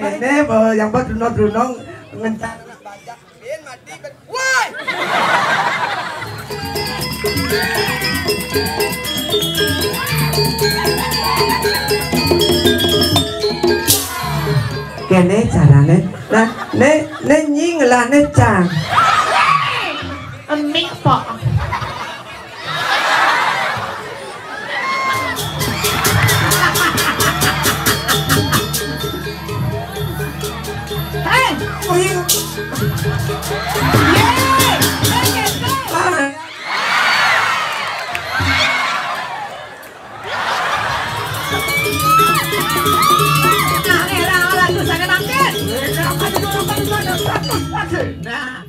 Ini yang buat runong ngencang bajak bin mati ben. Woi. Kene carane. Nah, ne nying lah ne cang. Mik po. Hey, nah.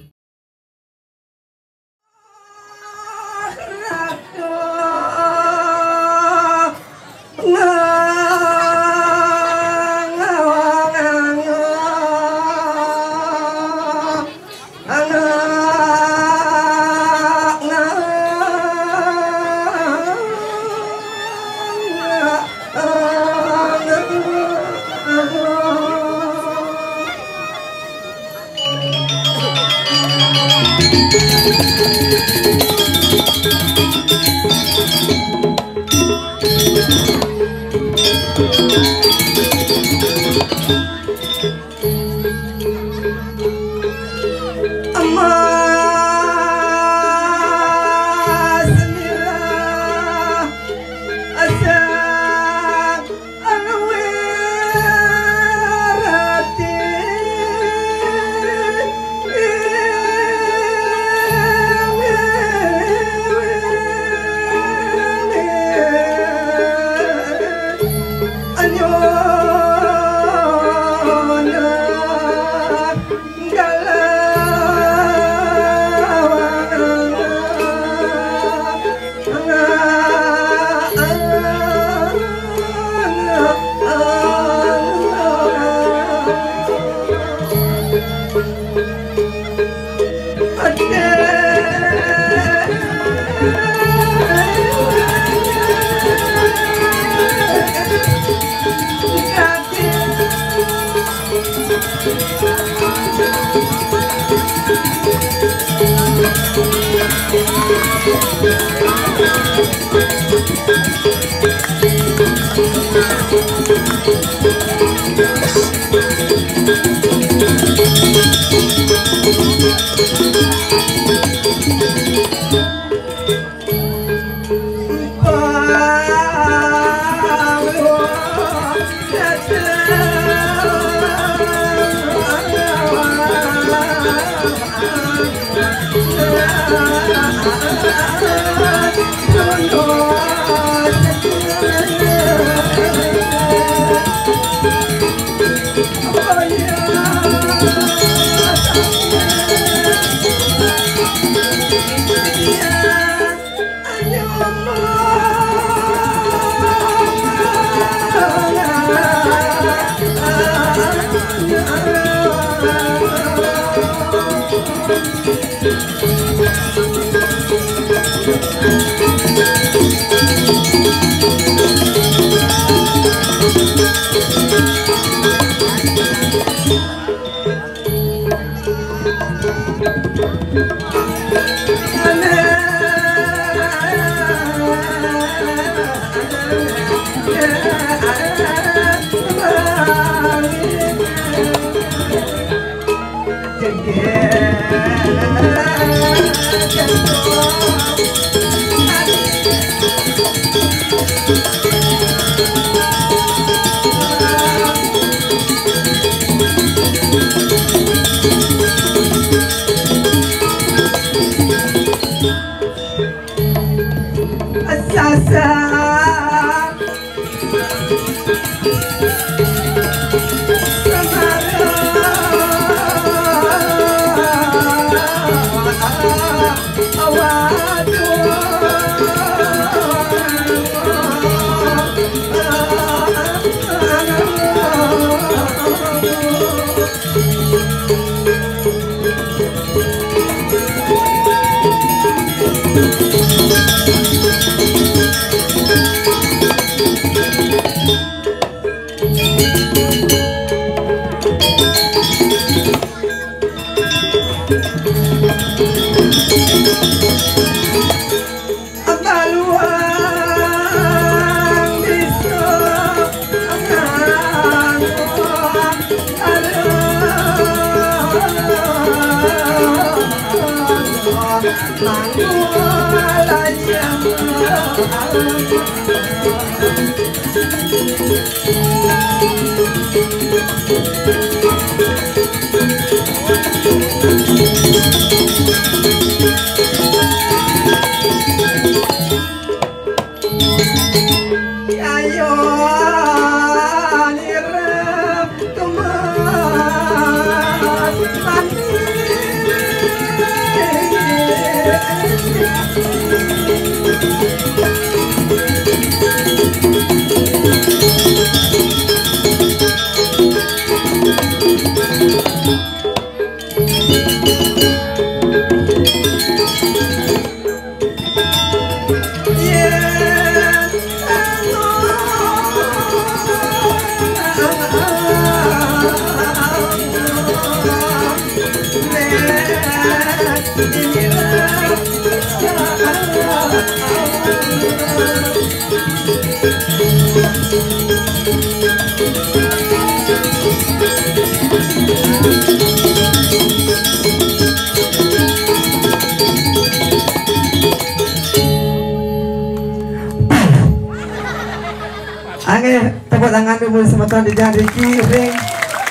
Angin tepuk tangan dulu sama Tuhan di jalan Riki ring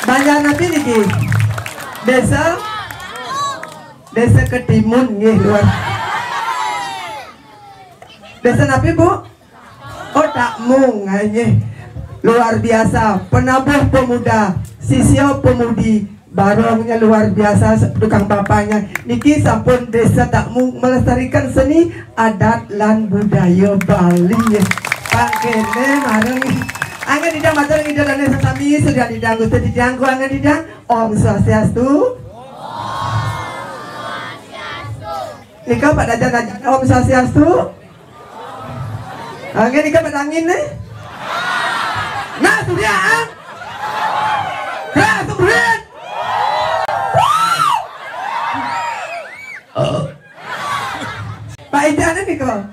banyak nanti Riki desa Ketimun nih luar desa napi bu oh Takmung aja luar biasa penabuh pemuda sisio pemudi barongnya luar biasa tukang bapaknya niki sampun desa Takmung melestarikan seni adat lan budaya Bali Pak kene mareng angin didang matur ngidolane sesami sudah didang Gusti didangku angin didang Om Swastiastu nika pada jajan Om Swastiastu angin nika pedangin nih nah sudah nah sudah Pak Ijan nih kok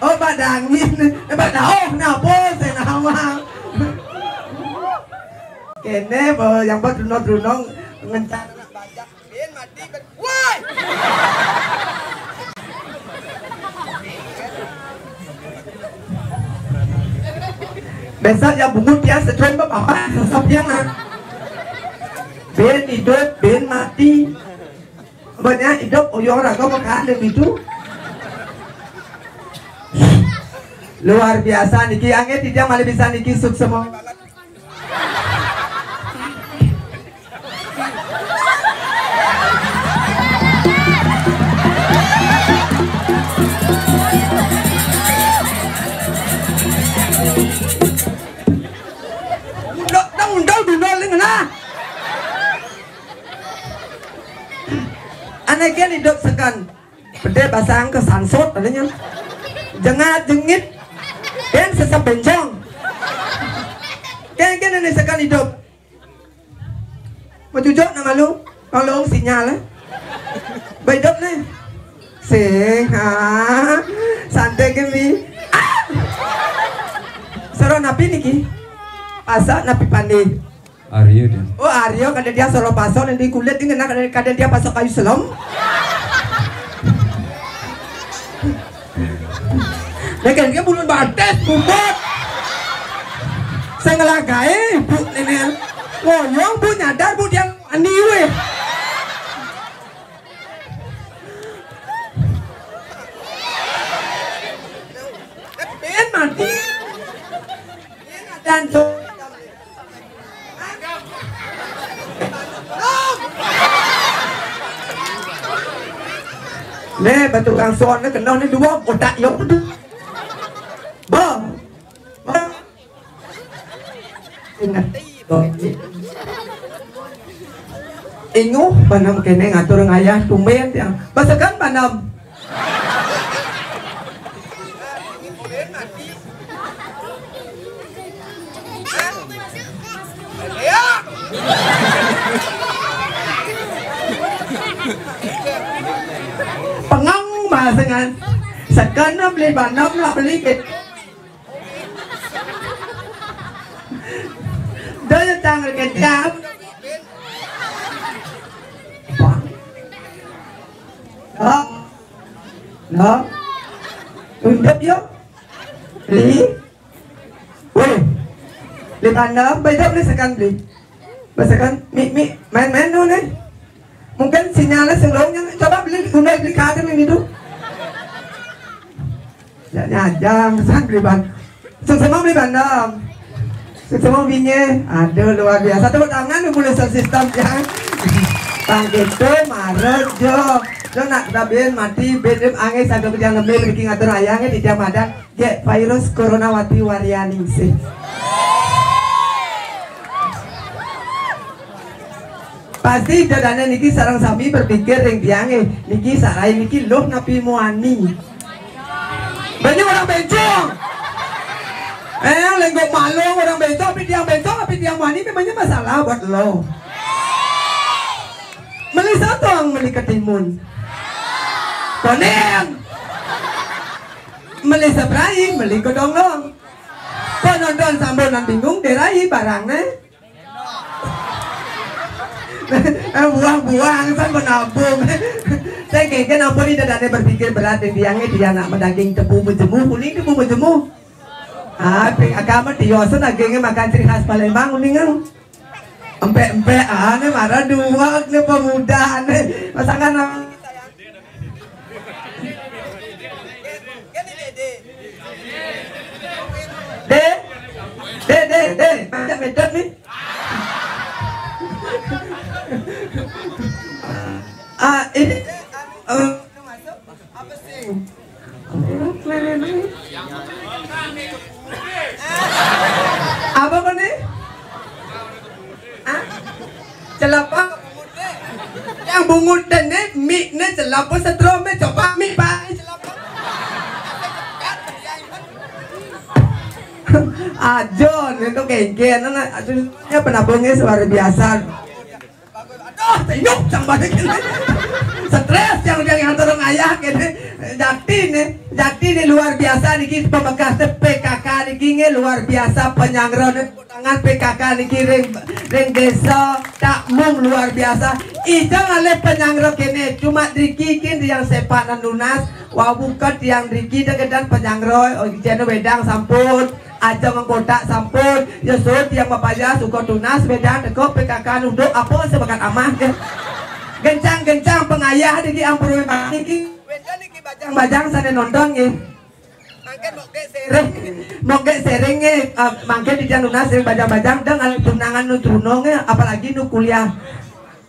oh badangin badaong napa saya nama kene yang buat runong ngencar bajak bin mati woi besok yang bungut dia setren bapak sesap dia nak bin hidup bin mati banyak hidup orang kau makan itu luar biasa niki angin tidak malah bisa niki suk semua undang lagi nah anaknya hidup sekan beda basang ke sansot adanya jangan jengit dan sesap bencong kan ini sekan hidup mau jujur nama lu kalau sinyal hidup nih sing santai gini soro napi niki asa napi pandi Aryo dia oh Aryo kada dia soro pasok nanti kulit ini kada dia pasok kayu selam Lekan dia bulun bates bubut. Saya ngelagai bu nenek. Ngoyong bu nyadar bu yang aniwe. Ben mati. Dan tuh. Nih batu kang son nó kenal nih dua otak yo. Bang. Ingat. Ingu panam kene ngatur ngayah tumben yang basakan panam. Pengang bahasangan sakana beli banam nak beli kit daya tangan kecap Đó. Undep yo. Li. Woi. Li pandang bedap ni sekan li. Basakan mi main-main dulu nih. Mungkin sinyalnya sebelumnya coba beli kartu yang itu. Ya nyajang sang beli ban. Semua beli bandam. Semua belinya. Aduh luar biasa. Tepuk tangan mulai sistem yang Bang itu Maret jo nak rabin mati bedem angin sampai kejang ngemil bikin ngatur ayangnya di jam ada ge virus corona wati wariani sih. Pasti dadane niki sarang sami berpikir yang tiange niki sarai niki loh napi muani. Banyak orang bencong. Lenggok malu orang bencong tapi tiang muani memangnya masalah buat lo. Meli satu ang meli ketimun. Konen. Meli sabrai, meli kodonglong. Penonton sambil nan bingung derai barangnya. Buang-buang san menabung. Saya kayaknya kenapa ini dadanya berpikir berat yang dia nak mendaging tebu menjemu kuning tebu menjemu. Agama diosan dagingnya makan ciri khas Palembang kuningan. Empe aneh marah dua nih pemuda aneh pasangan de macam medot nih ini masuk apa sih apa kan nih celapa yang bungut dan mie ne celapa setrum coba mie pak celapa ajon itu kengken ajonnya penabungnya luar biasa aduh tenyuk sang balik stres yang ngantor ayah kene Jakti nih luar biasa niki pembekas PKK niki luar biasa penyangron tangan PKK niki ring desa tak mung luar biasa ijang ale penyangron kene cuma dikikin yang sepak dan lunas wabukat yang diki dan penyangron jeno bedang sampun aja mengkotak sampun yosut yang mapaya suka tunas bedang teko PKK nunduk apa sebakat amah gencang pengayah niki ampun niki bajang sana nonton nih, mungkin mau ke sering nih, mungkin di jangan lunas sering bajang dengan tunangan nu trunongnya, apalagi nu kuliah,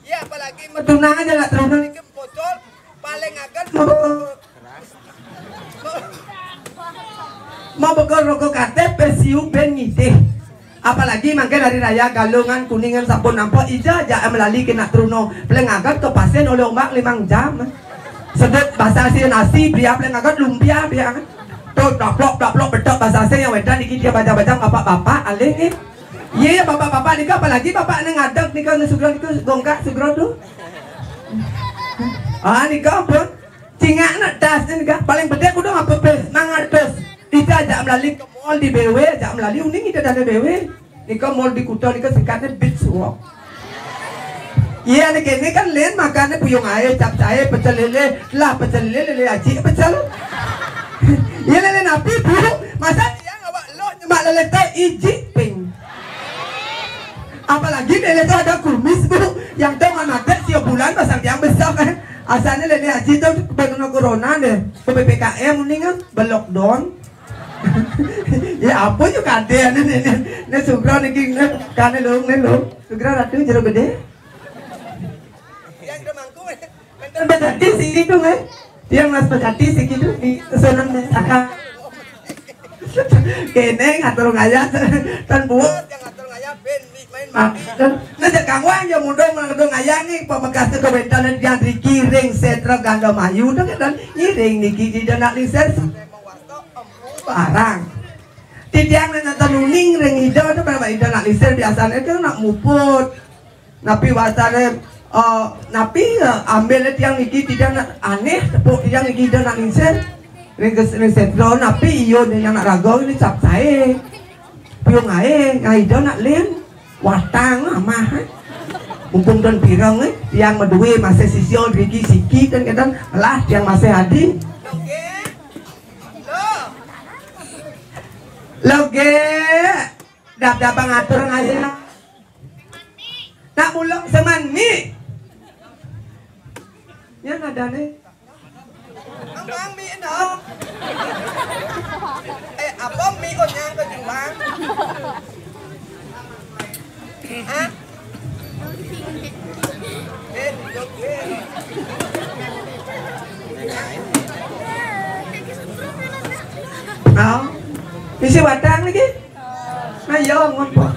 ya apalagi tunangan jangan trunong ini bocor, paling agak mau bekal rokok KTP siu ben ngide, apalagi mungkin hari raya galungan kuningan sampun nampak ija aja melalui kena trunong, paling agak ke pasien oleh ombak 5 jam. Sedut bahasa Asia nasi beliau paling agak lumpia dia kan tuh daplok bedok bahasa Asia yang wedan niki dia baca-baca bapak-bapak alih nih iya bapak-bapak nika apalagi bapak neng ngadeg nika sugro niku gongkak sugro tuh nika pun cingak nak das nika paling bedek udah ngapa pes nangados tidak ajak melalui ke mall di BW ajak melalui uning itu ada BW nika mall di Kuto nika singkatnya Beach Walk. Iya nih kini kan lain makannya puyung air, capcay, pecel lele, lele aci, pecel. Iya lele napi buruk, masa dia ngawak lo nyemak lele teh iji ping. Apalagi lele tuh ada kumis bu, yang tuh mata siap bulan pasang yang besar kan. Asalnya lele aci tuh kena corona deh, PPKM mendingan belok don. Ya apa juga ada nih sugro nih karena lo sugro ratu jeruk gede. Berarti sih itu kan dia mas berarti sih gitu di kesonan akak kene ngatur ngayat tan buat yang ngatur ngayat ben main main nanti kangwang yang mundur ngatur ngayat nih pembekas kebetulan yang dikiring setra ganda mayu dan ngiring niki di danak liser barang tidiang nanti nuning ring hijau itu berapa hijau nak liser biasanya itu nak muput napi wasane napi ambil yang niki tidak aneh tepuk yang niki dan nak ningser ring setro napi iyo yang nak rago ini cap saya piung ae ngai do nak len watang amah mumpung don pirang yang medue masih sisio Riki Siki kan kadang malah yang masih hadi loge dap ngatur aja nak mulok semani ya ada nih bang mie dong apa mie konya ke juang hah isi batang lagi ayo ngompok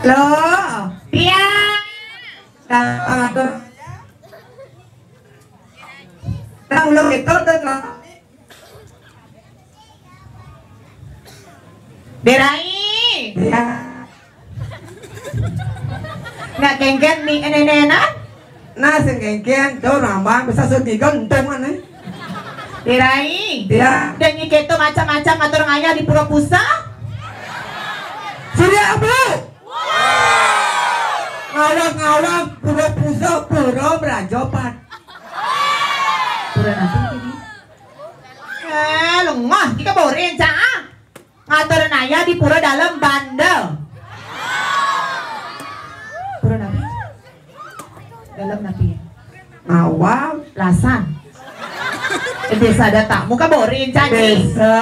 loh iya atur nang ulung itu dan Derai ya nggak kengken nih enak nah sengkengken tuh rambang bisa segi gantung aneh Derai ya dan nyiketo macam-macam atur ngaya di Pura Pusa sudah bu ngawang Pura Pusa Pura Brajopat Pura nasi ini lengah kita borin cah ngatur naya di Pura Dalam Bandel Pura napi dalam napi ngawang lasan desa data muka borin cah desa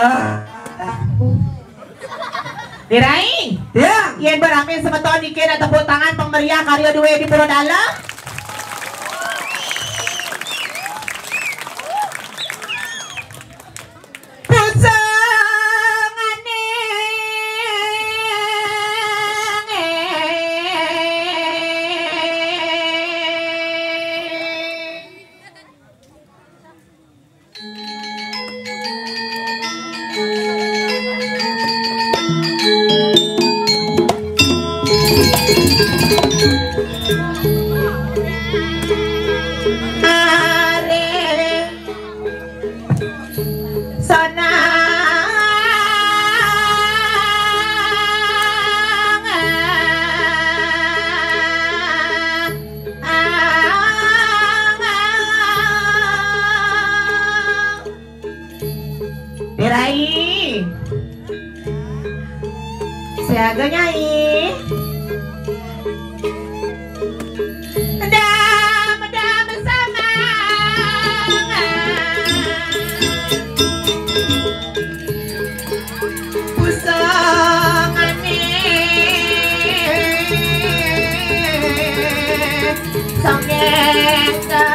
Dirai ya yen beramin semeton ikin tepuk tangan pemberian karya duwe di Pura Dalam Dirai siaga nyai medam bersama pusangane samengka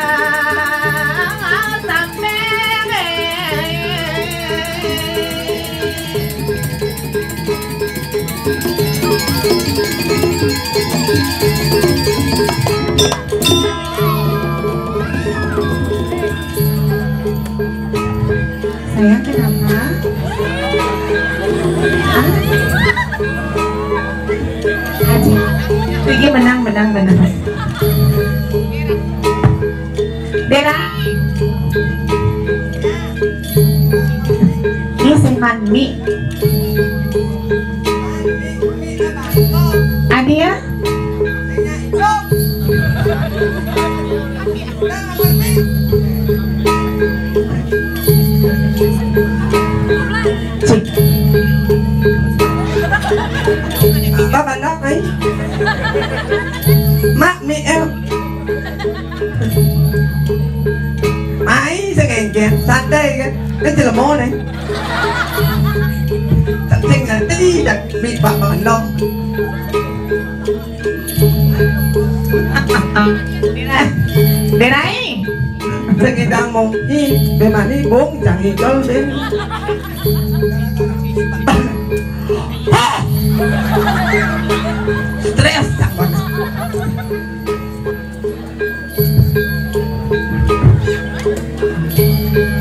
sayang kenapa? Pergi menang. Dera ini simpan mie Adi ya cik apa anak ay mak mi em ai sengkengken santai kan cái Cilemon này thật tình là tí đặt bị bạc bằng lông Đến đây Thế người đang mong đi về mà đi bốn chẳng gì cho đến stress chẳng còn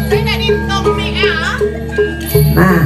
Saya nak ditok mi ah. nah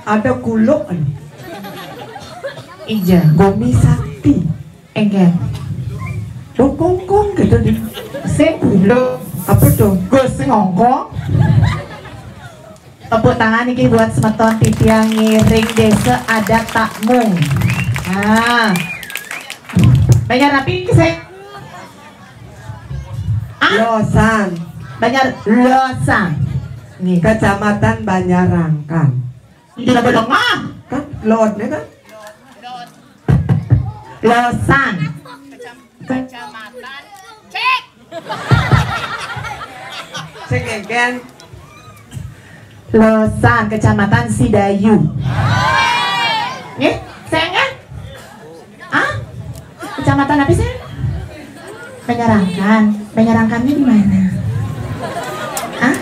Ada kuluk nih. Ija, Gomi Sakti. enggak. Kongkong gitu di. Sing lo Apa tuh? Gus ngongkong. Tepuk tangan ini buat semeton titiang ngiring desa adat takmung. Ah, banyak rapi saya. Losan. Banyak losan. Nih, Kecamatan Banyarangkan. tidak berlengah. Kan lotnya kan? Losan. Kecamatan cek. Sengengken. Losan, Kecamatan Sidayu. Saya ah? Kecamatan apa sih? Penyerangkan. Penyerangkannya di mana? Ah?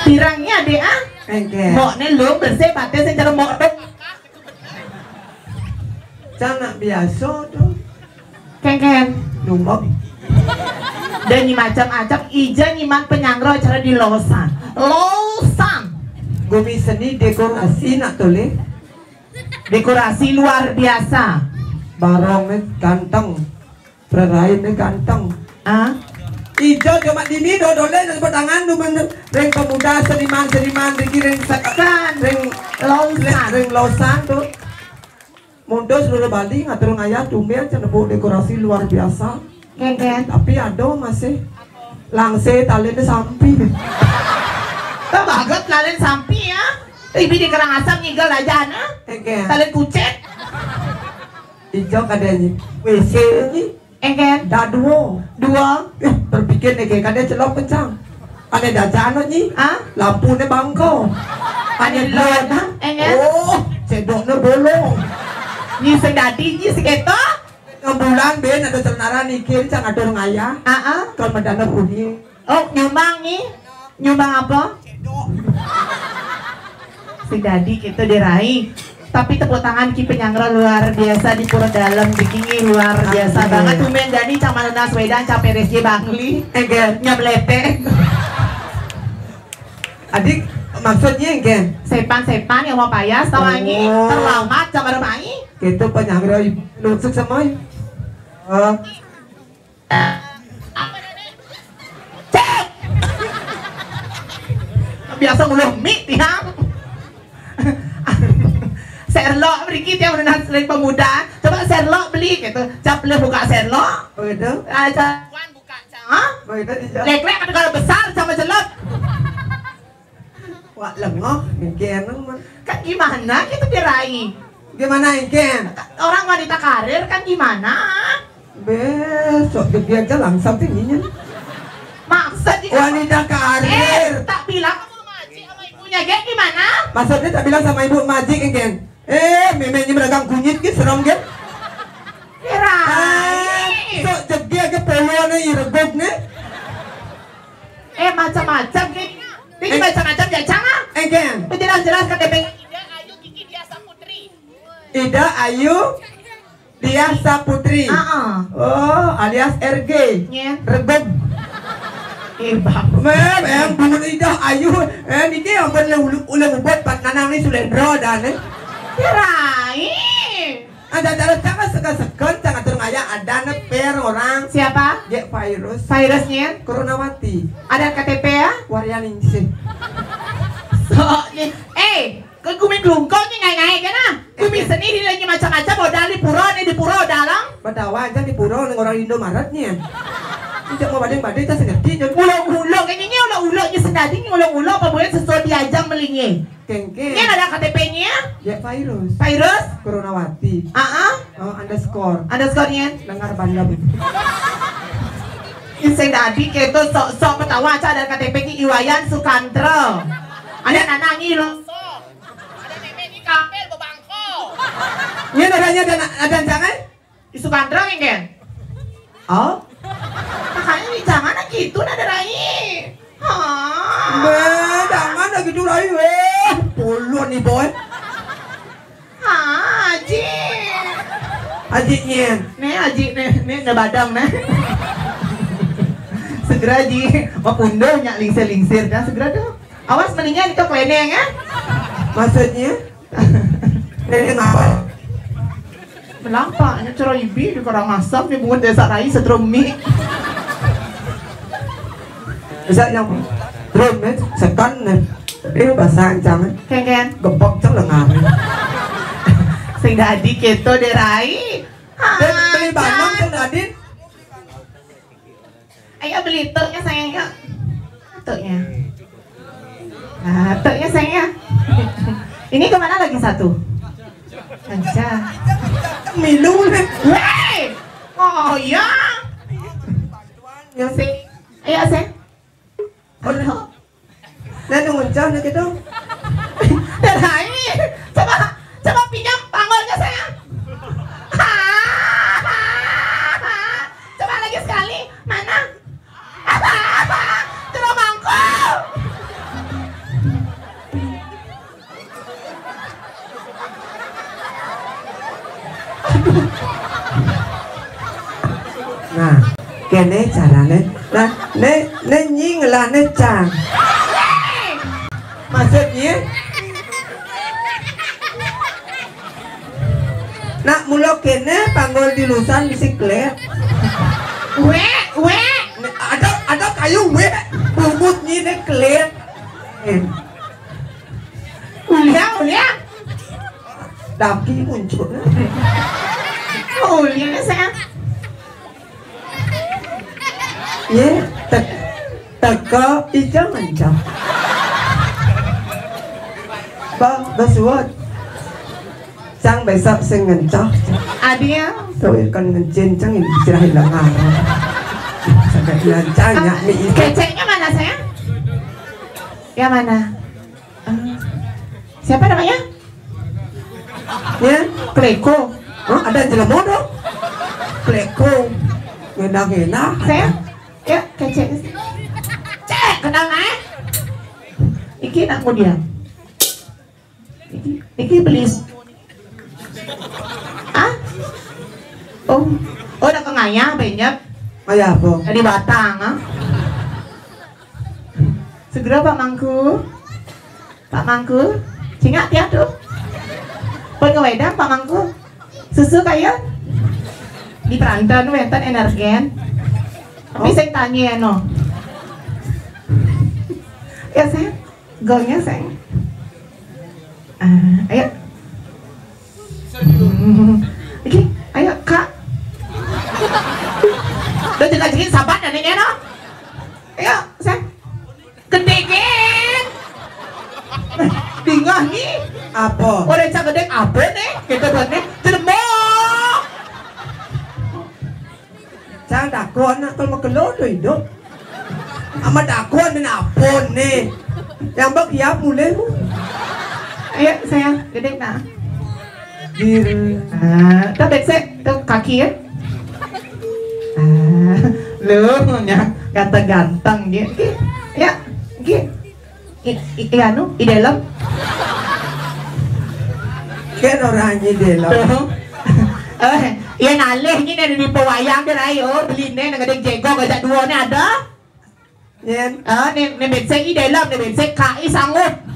Pirangnya deh ah? Engken. Mok nih lu bersih pakai secara mok dok. Canak biasa tuh. Kengken. Numok. Dan nyi macam-macam ija nyiman penyanggro cara di Losan. Losan. Gomi seni dekorasi nak tole. Dekorasi luar biasa. Barongnya ganteng. Perayaannya ganteng. Ah? Ijo cuma dini dodole dan petangan dumen ring pemuda seniman-seniman dikirim Kan. ring Losan. ring losan tuh. Mundur seluruh Bali ngatur ngayat tumben cenebuk dekorasi luar biasa. Kengken. Tapi ada masih langse talene sampi. Kau bagot lalen sampi ya. Ibi di kerang asam nyigal aja na. Engken. Talen kucet. Ijo kadanya WC ini Engken. dah dua. Dua. Berpikir nih kadang celok pencang. Ane dah jano ni. Ah? Lampu ne bangko. Ane lot ha. Engken. Oh, cedoknya bolong. Ni sedati ni seketo. Bulan ben ada celana nikir cang atur ngaya. Ah. Kalau madana puni. Oh nyumbang nih. Nyumbang apa? Sedadi kita diraih. Tapi tepuk tangan ki penyangra luar biasa di Pura Dalam bikingi luar biasa Amin. banget tumen jadi Camaluna Swedan Caperes J Bangli Engken. nyabletek Adik maksudnya engken. sepan yang mau payas tawangi Oh. terlamat camar mai Gitu penyangra lusuk sama. cek biasa nguluh mie tiang. Sherlock beri tiang udah selain pemuda. Coba Sherlock beli gitu. Cap boleh buka Sherlock. Begitu. Aja. Wan buka cang. Begitu dijawab. Lek-lek kan kalau besar sama jelek. Wah lengok, ingken mah. Kan gimana gitu diraih? Gimana ingken? Orang wanita karir kan gimana? Besok dia aja langsung tingginya. Maksud Wanita karir. tak bilang kamu maji sama ibunya Gen gimana? Maksudnya tak bilang sama ibu majik ingken. Memenya beragam kunyit gitu serem gitu. Diraih. So jadi aja peluangnya iregog nih. Macam-macam gini. Ini macam-macam ya cang. Ingken. Jelas-jelas kan DP Ida Ayu Kiki Diasa Putri. Ida Ayu Diasa Putri. Oh, alias RG. Nye. Regog. Bang. Em bungun Ida Ayu. Ini yang benar ulah buat pat nanang ni Sulendro dan Diraih. ada cara sekan sangat terngaya ada per orang Siapa? J virus Virusnya? Coronawati Ada KTP ya? Waryaningsih. Soalnya, kuming kelungkau nih ngai-ngai kan ah? Kuming seni di lagi macam-macam modal di pura dalam. Badawa aja di pura orang Indomaretnya. Tidak mau bading-bading tak sengerti je. Ulo-ulo kayaknya ulo-ulonya senadi ulo-ulo apa boleh sesuai diajang melingnya. Kengke. Ini ada KTP-nya? J virus. Virus? Coronawati. Oh underscore. Underscore-nya? Dengar bandam. Ini senadi keto sok-sok petawa aja ada KTP-nya Iwayan Sukantro. Ada nanangi lo. Ada meme di kapel bebangko. Ini adanya ada jangan? Di Sukantro kan? Oh. Makanya di jangan gitu ada rai. Jangan lagi gitu lagi puluhan nih boy. Haji. Ajiknya. Haji nih badang nih. Segera Ji, mau pundo nyak lingsir dah segera dong. Awas mendingan itu kleneng ya. Maksudnya? Kleneng apa? Melampaknya cara ibi di Karangasem di bunga desa rai setrumi. Bisa yang drum sekan bahasa jangan. Ken. Gebok cang lengan. Sing dadi keto de rai. Beli banam cang dadin. Ayo beli tuknya sayang yuk. Tuknya. Nah, tuknya sayang. Ini kemana lagi satu? Aja. Minum nih. Weh! Oh ya. Yang Si. Ayo sayang. Halo. Nah nguncang nih gitu. Rai. Coba pinjam panggolnya sayang. Coba lagi sekali. Mana? Coba mangkuk. Nah, kene carane. Nah, ne nying lah ne cang. Maksudnya? Nak mulo kene panggol di lusan bisiklet. We. Ada kayu we bubutnya ne klet. Ulia. Daki muncul. Ulia sayang. Ye, teka ijang ancang. Basuat. Cang besok sing ngencah. Adia. Tôi kan ngencin cang ini istirahat lengan. Sampai lancanya mi. Keceknya mana sayang? Yang mana? Siapa namanya? Ya, Kleko. oh ada jelema dong. Kleko. Ngena-ngena. Sayang? Ya, kecek. Cek, kenal naik. Iki nak mau diam. Iki beli. Oh, udah ke ngayah banyak. Ayah apa? Dari Batang, Segera Pak Mangku. Pak Mangku, cingat ya tuh. Pengewedang Pak Mangku. Susu kayak di Perantan wenten energen. Tapi saya tanya no. Ya saya. Golnya sayang. Ayo. Oke, ayo kak. Udah jelas-jelas sahabat adiknya no. Ayo sayang. Kedingin. Bingah nih. Apa? Orang cak gedek apa nih? Kita buat nih. Termok. Sang dakon nak kalau makelor tu hidup. Amat dakon dan apun nih. Yang bagiap mulai mu. Ayo sayang, gedek nak. Diri. Tak bedsek, tak kaki ya. Lu nya kata ganteng dia. Ya, iya nu, di dalam. Kan orang ni dia lah. Iya nalih ni dari di pewayang dia ayo beli ni dengan dek jego gajak dua ni ada. Yen. Ni bedsek di dalam, ni bedsek kai sanggup.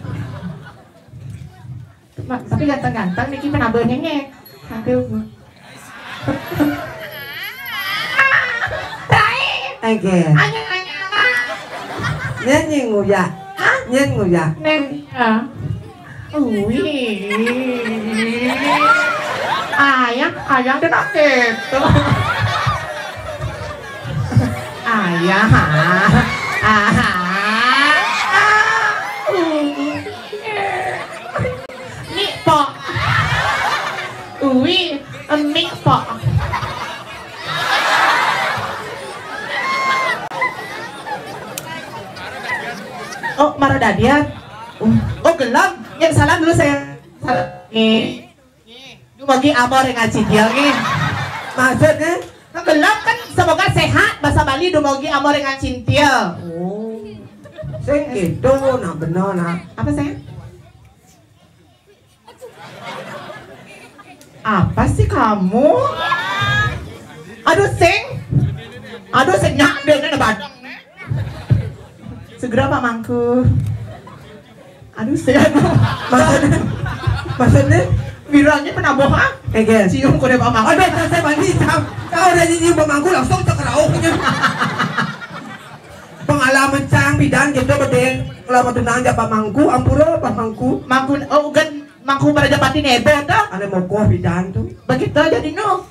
Tapi ganteng-ganteng ni kita nak bernyengek. Aduh. Again. Nyanyi nguya. Nyanyi nguya. Neng ya. Ayah dia nak gitu. Ayah. Ni po. Ni po. Oh, marah dadian. Oh, gelap. Yang salam dulu saya. Lu bagi amor yang ngaji dia nih. Maksudnya? Gelap kan semoga sehat bahasa Bali du bagi amor yang ngaji dia. Oh. Sing gitu nak benar nak. Apa saya? Apa sih kamu? Aduh sing. Aduh senyak deh nebat. Segera Pak Mangku. Aduh saya Maksudnya? Viralnya penabuh ah? Again. Cium kode Pak Mangku. Aduh saya bagi jam. Kau udah nyium bamangku langsung cek rauknya. Pengalaman cang bidan gitu bedeng. Kalau tunang japa mangku, ampura Pak Mangku. Mangku, oh kan Mangku Barajapati nebo dah. Ada mokoh bidan tuh. Begitu jadi no.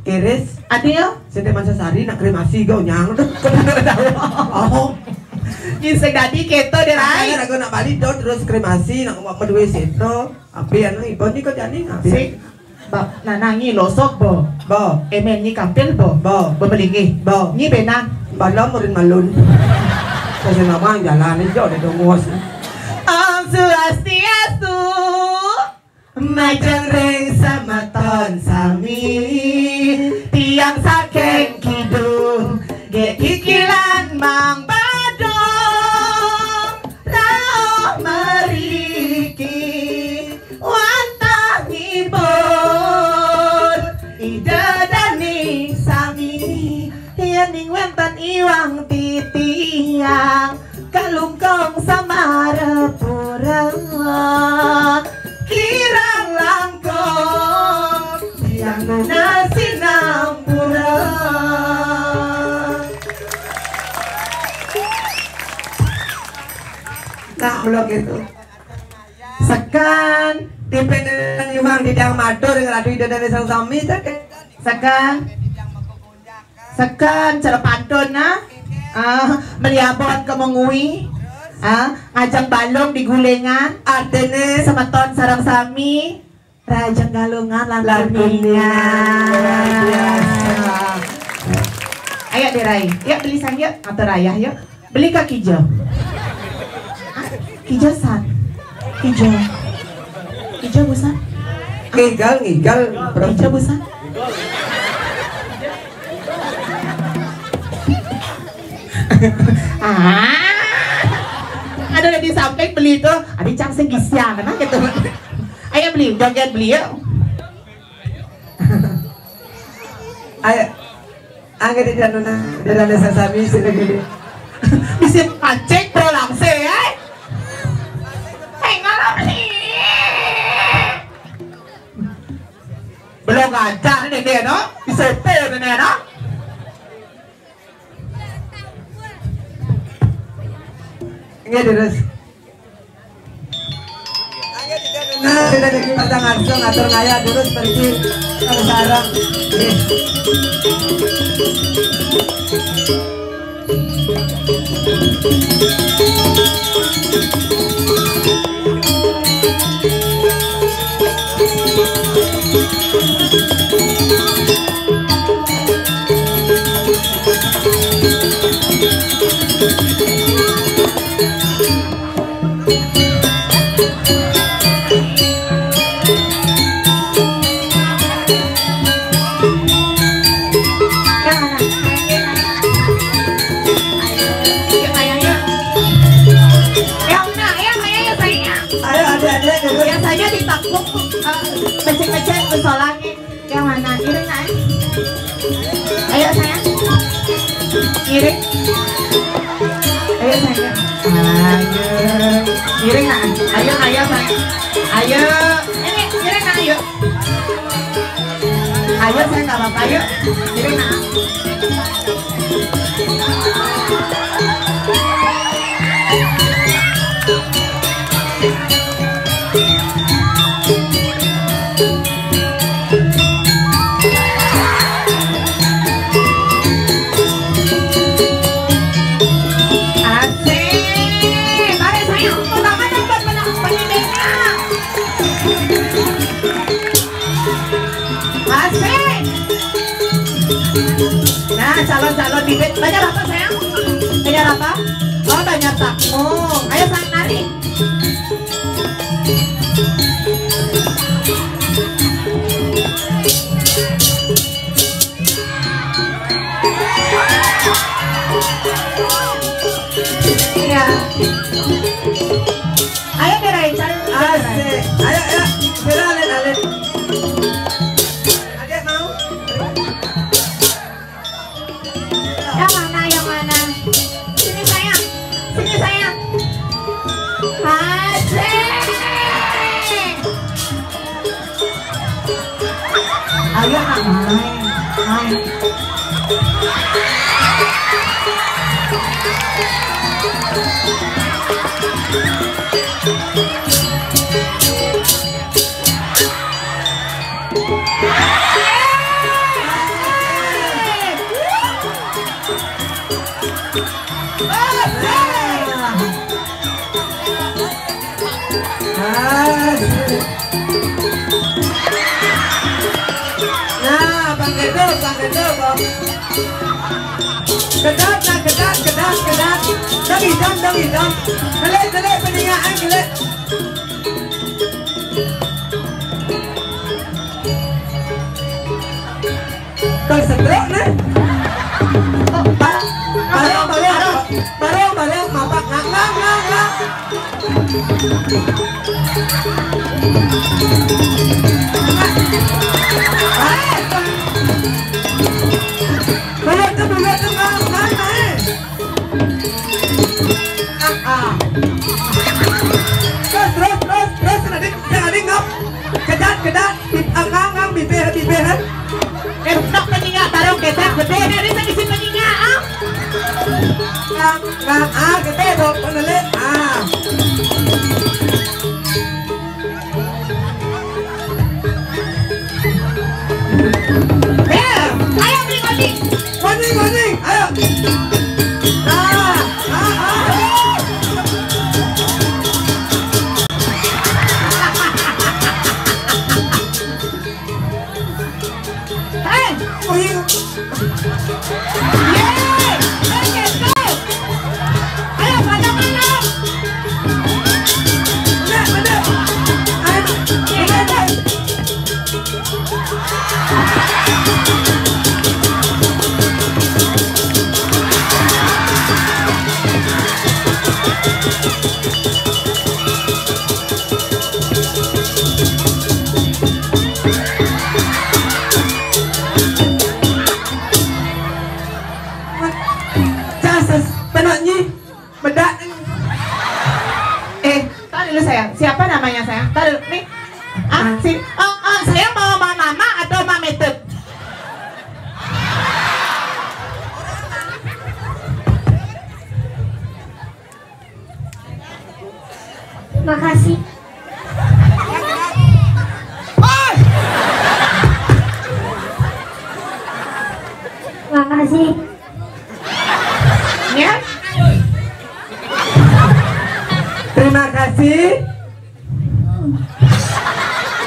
Keris. Adanya? Sente Mansasari nak kremasi kau nyang tuh. Oh. Giseng tadi keto deh rai. Aku nak balik dong terus kremasi nak mau berdua seto. Api anak ibu ni kau jadi api. Sik. Bab nanangi losok bo. Bo. Emen ni kampil bo. Bo. Bemelingi. Bo. Ni benan. Balam murid malun. Kasi namang jalan ni jauh dari dongos. Om Swastiastu. Majeng ring sama ton sami. Tiang sakeng kidung. Ge kikilan mang badong. Rao meriki. Wantah ngibon. Ida dani sami. Yaning wentan iwang titiang. Kalungkong sama repura. Kirang langkong yang nasi nampura. Nah belum gitu. Sekan Tipe dengan iwang di dang madur dengan adu ida dari sang sami tak? Sekan cara pantun na meliabon ke mengui ngajang balong di gulengan Artene semeton sarang sami rajang galungan lan kuningan. Ayo deh Rai, yuk beli sang yuk atau Rayah yuk beli ke Kijo. Kijo san, Kijo busan, Ngigal Kijo busan. Ada di samping beli itu, ada cang segisya kan gitu. Ayo beli, joget beli yuk. Ayo, angkat di dalam sesami sini gini. Bisa pancing pro langsung ya. Enggak beli. Belum ngajar nih dia no, bisa pel nih no. Ingat terus. dan kita langsung ngatur ngaya dulu seperti sekarang. Biasanya ditakuk becek-becek bersolangin. Yang mana? Iring nak? Ayo sayang. Iring. Ayo sayang. Ayo. Iring nak? Ayo sayang. Ayo. Ini iring nak? Ayo. Ayo sayang nggak apa-apa. Ayo. Iring nak? Nah, calon-calon bibit banyak apa sayang? Banyak apa? Oh, banyak takmung. Ayo sayang nari. Iya. Ayo Derai, cari. Asik. Ayo, Alen. Adek mau? Yang mana? Sini sayang. Asik. Ayo nak main. Nah, Bang Gedor. Kedat. Dong. Kelet peningaan kelet. Kau setruk nih. Bareng, mapak ngang. Bulat tuh ngang. Terus nanti ngap. Kedat, ngang, bibir. Nak penyinga tarung ketat gede dari tadi si penyinga ngang gede dong penelit ayo Ngoning, ayo. Siapa namanya sayang? Tadi nih. Saya mau mama atau mametep? Makasih. Terima kasih. Ya. Terima kasih.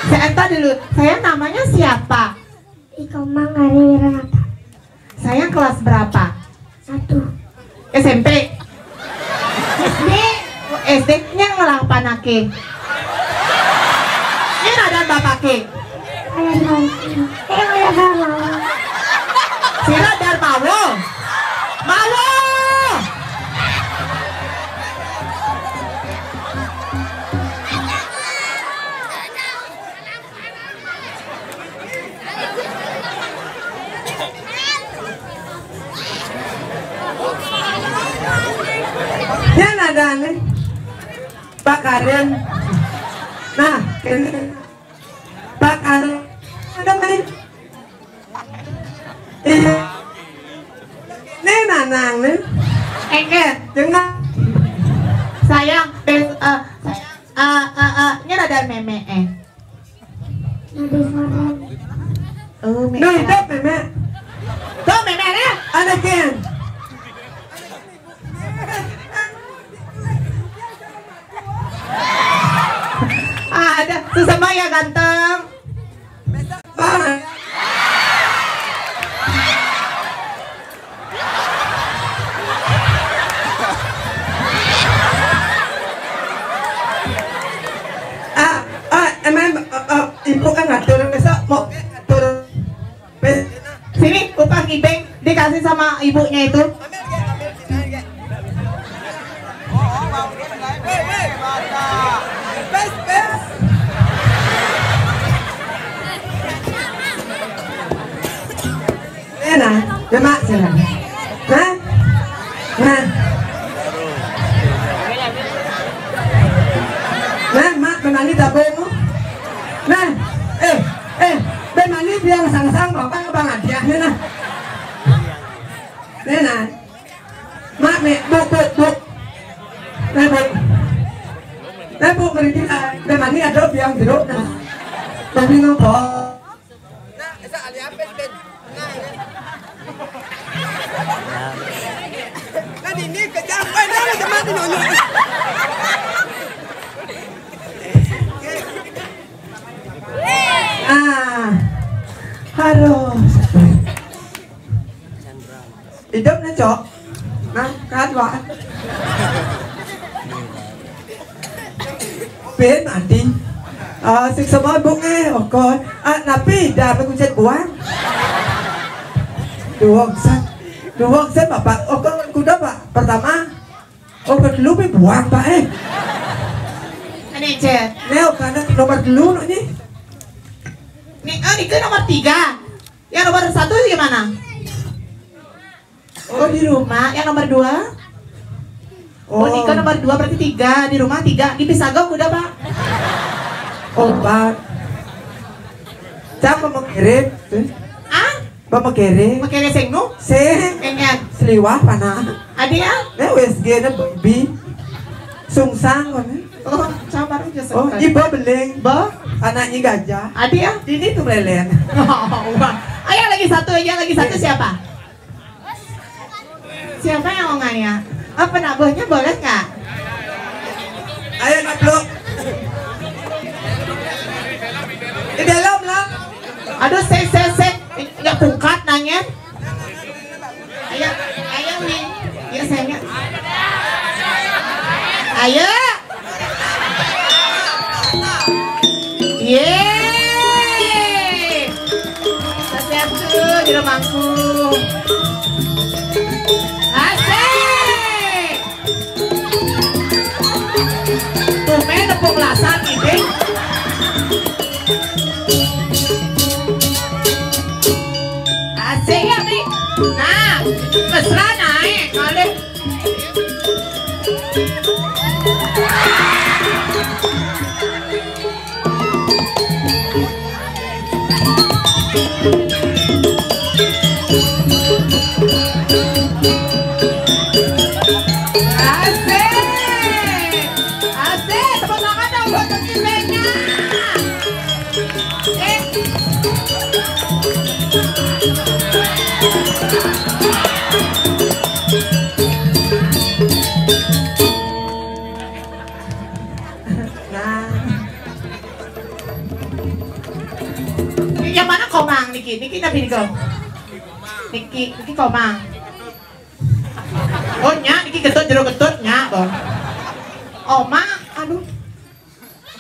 Saya entar dulu. Saya namanya siapa? Ikomang Ari Wiranata. Saya kelas berapa? 1. SMP. SD-nya ngelang panake. Ini ada bapak ke. Ayah mau. Ayah mau. Sila Darmawo. Mawo. Yan ada nih Pak Karen. Nah, Pak Karen ada main. Ini nanang nih. Enggak. Jangan. Sayang, ini ada meme Nadi Farhan. Oh, meme. No, hidup meme. Tuh meme nya. Ada kan? Ada. Sesama ya ganteng. Bang. Ibu kan ngatur besok mau ngatur. Sini, upah Ibeng dikasih sama ibunya itu. Nah, mak silakan. Nah, mak memani tabungmu. Nah, memani dia sang-sang bapak bang hadiahnya nah. Nah, mak bu. Nah bu beri memani ada biang jeruk nah. Tapi ngopo. Nah, esa ali apa ben. Nah, ini kejapan dah sama nyonya. Harus hidupnya cok nah kan pak bên mati sik semua bunga oke tapi dah berkuncet buang dua set bapak oke kuda pak pertama oke dulu buang pak Ini cek. Neo karena nomor dulu nih. Nih, ini ke nomor 3. Yang nomor 1 gimana? Oh di rumah. Yang nomor 2? Oh ini ke nomor 2 berarti 3. Di rumah 3. Di Pisagong udah pak? Oh pak. Siapa mau kirim? Ah? Bapak kirim? Mau kirim sengnu? Seng. Enggak. Seliwah panah. Adi ya? WSG na baby. Sungsang kan? Oh, sabar aja Oh, ibu beling. Ba? Anaknya gajah. Adi ya? Ini tuh lelen. Ayo lagi satu aja, lagi satu siapa? Siapa yang ongannya? Apa nabuhnya boleh nggak? Ayo nablok. Di dalam lah. Aduh, set. Nggak pungkat nanya. Ayo nih. Ya sayangnya. Ayo. Yeay. Siap tuh di rumahku. Asik. Tuh main tepung lasan ini. Asik ya nih. Nah, mesra naik kali. Asik, tepuk tangan dong buat pengirimnya. Asik. kau. Niki koma. Oh nya, niki ketut jero ketut nya kau. Oma, aduh.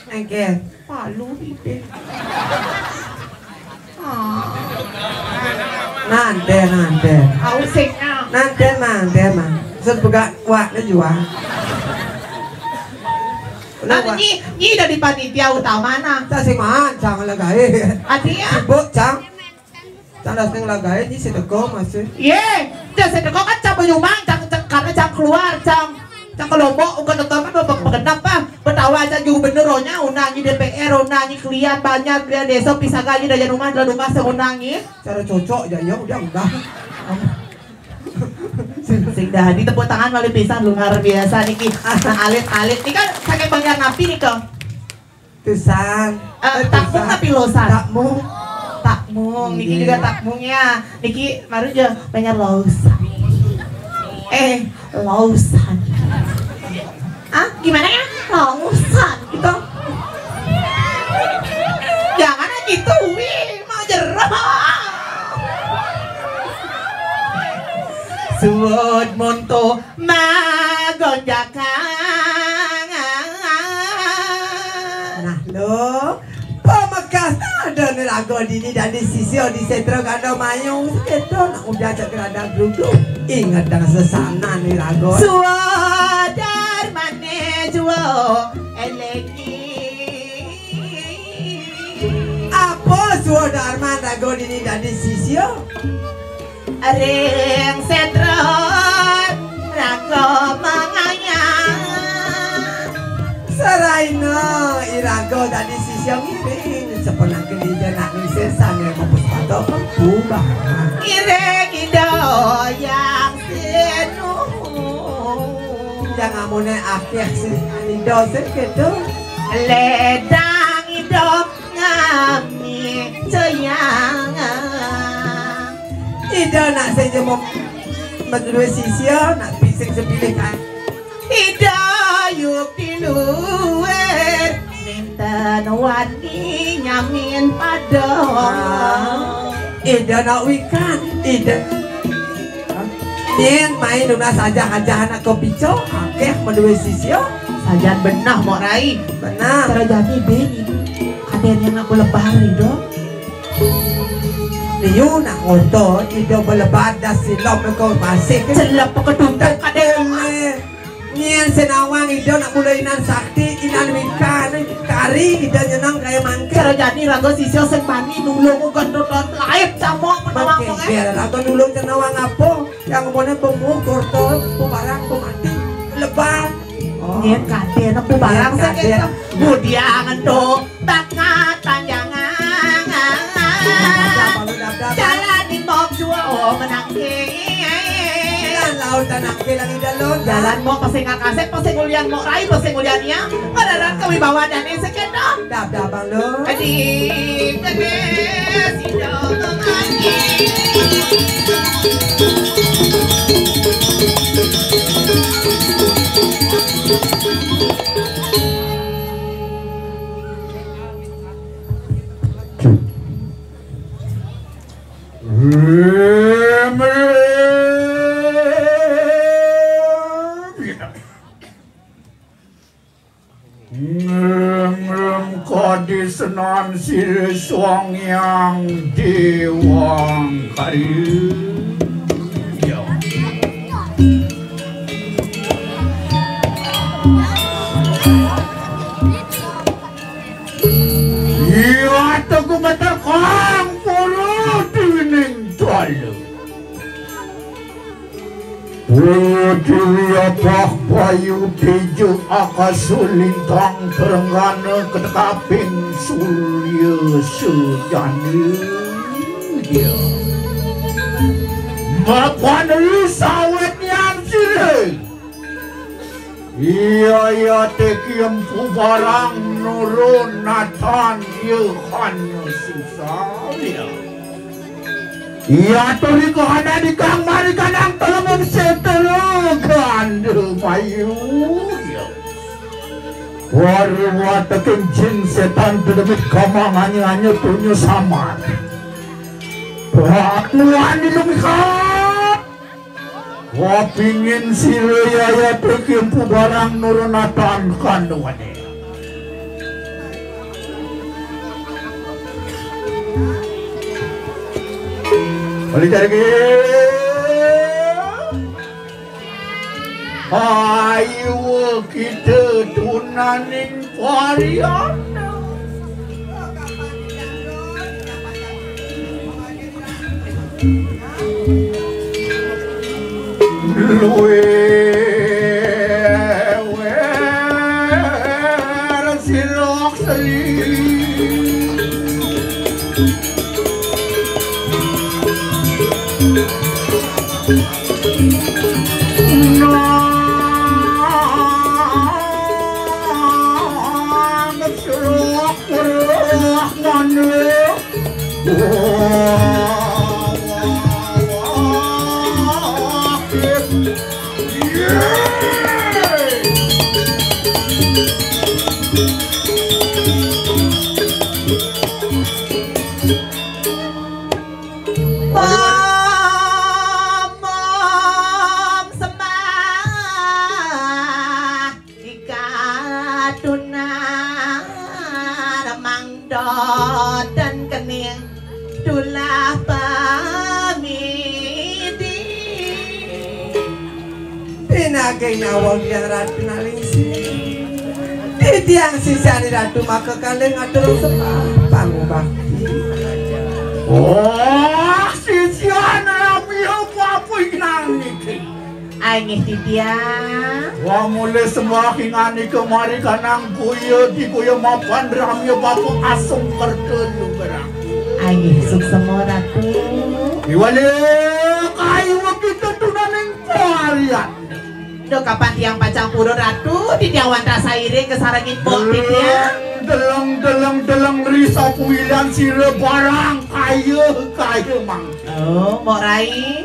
Engke. Palu ide. Nante. Ausingnya. Nante mah. Sebagai waknya juga. Nah, ini dari panitia utama nah. Sa si man, jangan lagay. Artinya? Sibuk, cang. Cang dasing lagay, ini sedeko masih. Iya, cang sedeko kan cang penyumbang, karena cang keluar, cang kelompok, bukan nonton kan babak pengendap pa. Betawa aja juga beneronya, unangi DPR, unangi klien banyak, klien desa, pisah gaji dari rumah seunangi. Cara cocok, ya udah. Sing dah di tepuk tangan wali pisan luar biasa niki. Nah alit ini kan saking banyak napi nih kau. Pisan. Takmung tapi losan. Takmung. Niki juga takmungnya. Niki baru aja banyak losan. Losan. Gimana ya? Losan gitu. Jangan gitu, mau jerah. Suwud monto magonjakan. Nah lo, pemakas ada nih lagu dini dan di sisi di setro kado mayung sekedo nak udah cekerada duduk. Ingat dengan sesana nih lagu. Suwadar mane juo eleki. Apa suwadar man lagu dini dan di sisi? Ring setron rago menganyang Seraina irago tadi sisiang iring sepenang kedija nak nisesan yang mampus patok pembubah iring ido yang senu jangan mone akhir si ido sekedo ledang ido ngami ceyang ido nak saja mau berdua sisio nak pising sepilih kan ido yuk di luar ninten wani nyamin padong ido nak wikan ido Nien main lunas saja anak kopi co akeh berdua sisio sajan benah mau rai benar cara jadi beni kadernya aku lebah rido Liu nak ngotot, ido belebat dah silap kau pasik. celap ketuntut kader Nien senawang ido nak mulai inan sakti, inan wikan, kari ido nyenang kayak mangke. cara jadi rago sisio sepani nulung gendut laib camok menawang Oke, biar aku nulung senawang apa? Yang mana pemukur tuh, pemarang pemati, lebat. Nien kader aku barang sakit budiangan tuh tak ngatan jangan jalan di bawah jual menangkis laut tanah kilang idalon. jalan mau pasing ngakaset pasing ulian mau rai pasing uliannya pada kewibawaan dan sekedar Dap bang lo. adik teges hidup Kadisenan sir suang yang dewang kari iya teguh meterkang puluh dining dalu Wujudiyapah bayu tiju akasulintang terenggana ketekaping surya sejani Makwani sawet yang sirih Iya tekiam pubarang nurun natan yuhannya susah Iya tuli ko hana di kang marikan ang talamang setelogan mayu. Warwa takin jin setan tedemit kamangannya hanya punya sama. Tuhan dilungkap. Wah pingin siraya berkimpu barang nurunatan kandungannya. Balik lagi. Ayo kita tunaning varian. Luwe sirok seli. dan kening tulah pamidi pinagay nawag yang ratu nalingsi titiang sisani ratu maka kaleng aturong sepang bakti. Oh sisian ramyo papoy nangiki Angin titiang wah mulai semakin ani kemari kanang kuya di kuya mapan ramyo papo asong kertelu berang Angin suk semua ratu iwale kayu kita tunaning parian do kapan tiang pacang puro ratu titiang wanta saire kesarangin bok titiang deleng risa puilan sire barang kayu mang oh mau rai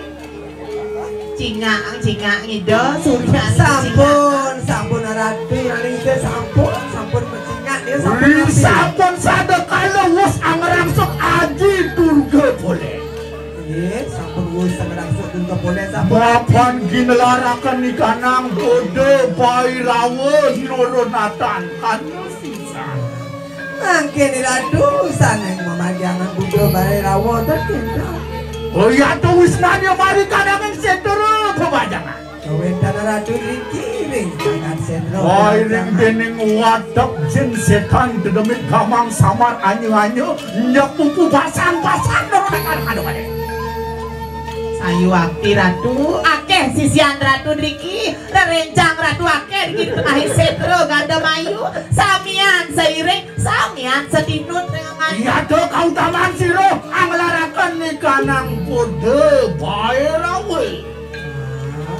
cingang itu surya sampun ratu nalingsi sampun pecingan dia sampun sada kalau wus angerangsok aji durga boleh sampun wus angerangsok durga boleh sampun bapan ginelarakan ikanang kode bayi rawon nurunatan kan sisa mangkin ratu saneng mamagiangan budo bayi rawon terkenal. Oh iya tuh wisnanya mari kadang sentro kebajangan. Kawentan ratu dikiring jangan sentro. Oh iring dening wadak jen setan dedemit gamang samar anyu nyak pupu pasang-pasang nurunkan kadang-kadang. Sayu akti ratu akeh sisian ratu Riki rerencang ratu akeh di tengah sentro ganda mayu samian seiring samian setinut dengan iya tuh kau taman siro anglarakan ni kanang kode bae rawe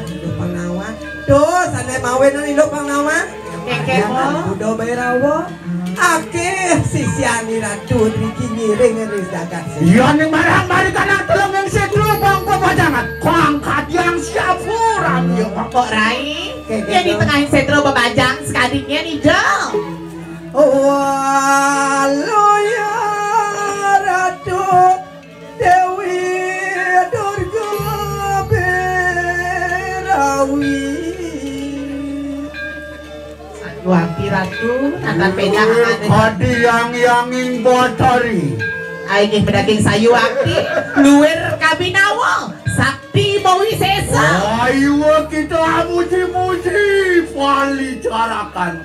Hidup pangawan tuh sana mawen ilo pangawan keke mo budo bayi rawon akeh sisiani ratu Riki ngiring ngeris dagat iya nih marang-mari kanang telung yang sentro bang kebajangan kuangkat yang siapuram ya kok rai ya di tengah sentro babajang sekalinya nih dong Waloya Ratu Dewi Durga Berawi Sayu akti ratu akan pegang hadi yang yanging botari Aing pedaging sayu akti luwer kabinawa sakti bawi sesa ayo kita muji-muji pali carakan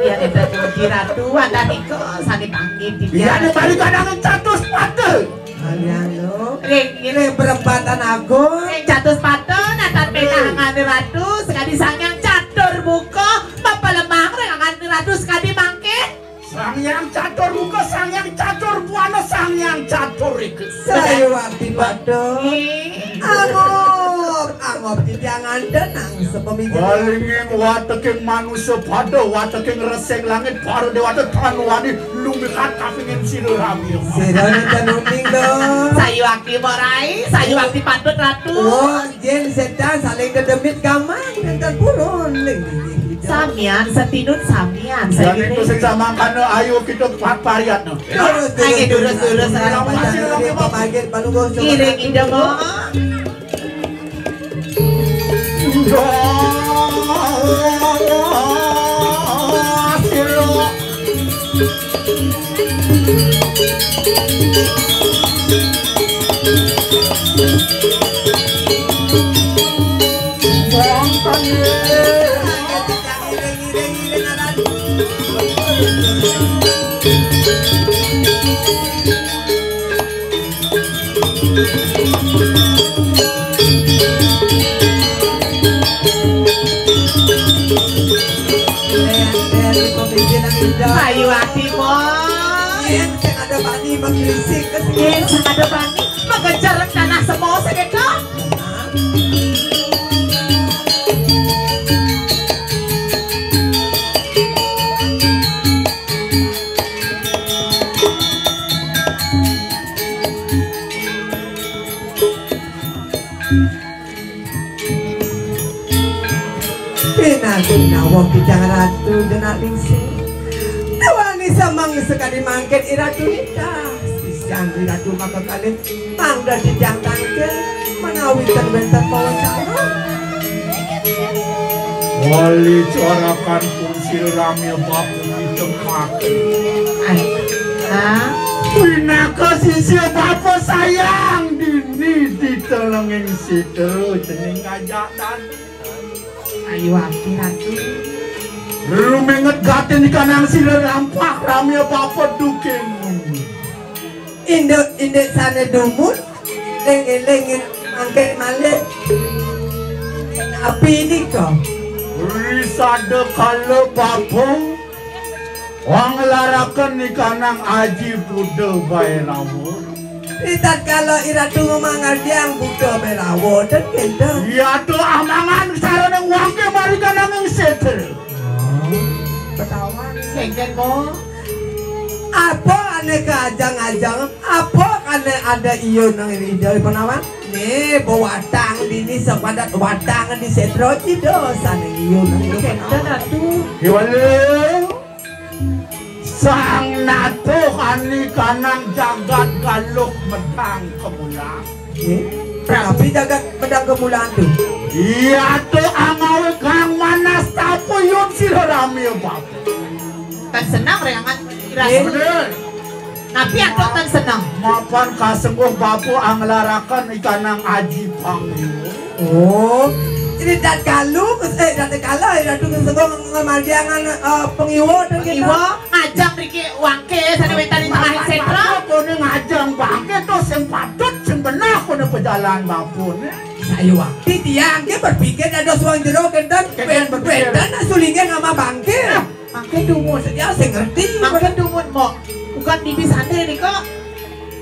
ya kita muji ratu ada niko sakit panggil iya nih balik kadang catus pate Aliano ini Ini perempatan agung catus pato natan pegangan ratu sekali sangyang catur buko mapalemang rengangan ratu sekali mangke sang yang catur muka sang yang catur buana sang yang catur itu Sayu wakti pado Angop titiangan denang sepemikir palingin wateking manusia pada wateking reseng langit baru dewata tanwani lumikat kafingin silu rami Sidon tenunding dong sayu akti morai sayu akti patut ratu Oh jen setan saling dedemit gamang dan purun Samian, setinut samian. Dan itu sesama karena ayo kita pariat no. Lagi durus-durus sarang pamagit palunggo. Kiring ida mo. Ayo hati mo. Yang ada bani mengkrisik ke sini. Yang ada bani mengejar tanah semua segitu. Pinaginawa kita ratu jenak lingsing. Nawangi samang sekali mangket iratu kita. Sisiang iratu maka kali mangda dijang tangke menawi terbentar pawacana. Wali corakan kunsil rame bapu di tempat. Pinaka sisi bapak sayang dini ditolongin situ jening ngajak dan. Ayo hati ratu. Lu menget gaten ikan yang sila rampak rame bapak dukin. Induk sana dumut, lengin mangket malik. Api ini kau. Risade kalau bapak wang larakan ikan yang aji Buddha Bairawo. Itat kalau iratu memangal yang Buddha Bairawo dan kita. Ya tuh amangan sarana wangke mari kan yang setel. Ketahuan. Kengken mo. Apa aneh keajang-ajang? Apa aneh ada iyo nang ini dari penawan? Nih bawa watang dini sepadat watang di setro itu sana iyo nang ini Kengken ratu. Iwale sang nato kani kanang jagat galuk medang kemulan. Tapi jagat pedang kemulaan tuh. Iya tuh amawe kang manas tapo yun sila rami bapak. Tan senang reangan iratu. Bener. Tapi aku tan senang. Mapan kasengguh bapu ang larakan ikanang aji pangyo. Oh, ini dat kalu, dat kala iratu kesengong ngamaldiangan pengiwo dan kita. Iwo ngajak Riki wangke sana wetan di tengah sentra. Bapu ni ngajang bangke tuh sing patut sing benar kono pejalan bapu ni. Saya waktu tiang dia berpikir ada suang jero kendan berbeda sulingnya nama bangke. Mangke dumut. Ya saya ngerti. Mangke dumut mo. Bukan di bisane nih kok.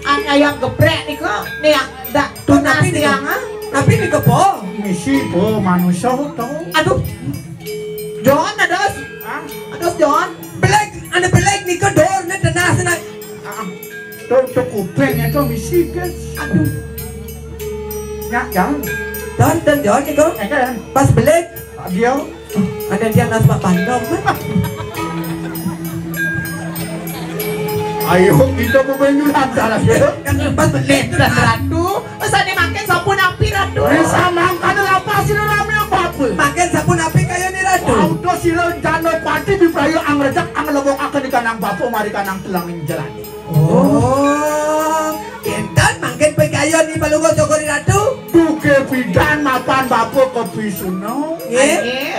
Ayam geprek nih kok. Nih yang dak tunas tiang ah. Tapi ini kepo. Misi po manusia to. Aduh. John ados. Ados John. Ada belek nih ke dor nih tenas nih. Tuh kupengnya tuh misi guys. Aduh. Ya jangan. Dan John nih kok. Kan. Pas belek Dia ada dia nas pak bandong. ayo kita memenyulat salah dia. Kan pas belek Dan ratu. Masa nih makin sabun api ratu. Bisa mangkan apa sih rame apa? makan sabun api kayak nih ratu. Auto sila jano pati di prayo ang rejak ang lobong akan ikan ang bapo mari kanang telangin jalan. Oh, kentan makan pekayon nih palunggo cokori ratu. Duke pidan mapan bapo kopi suno.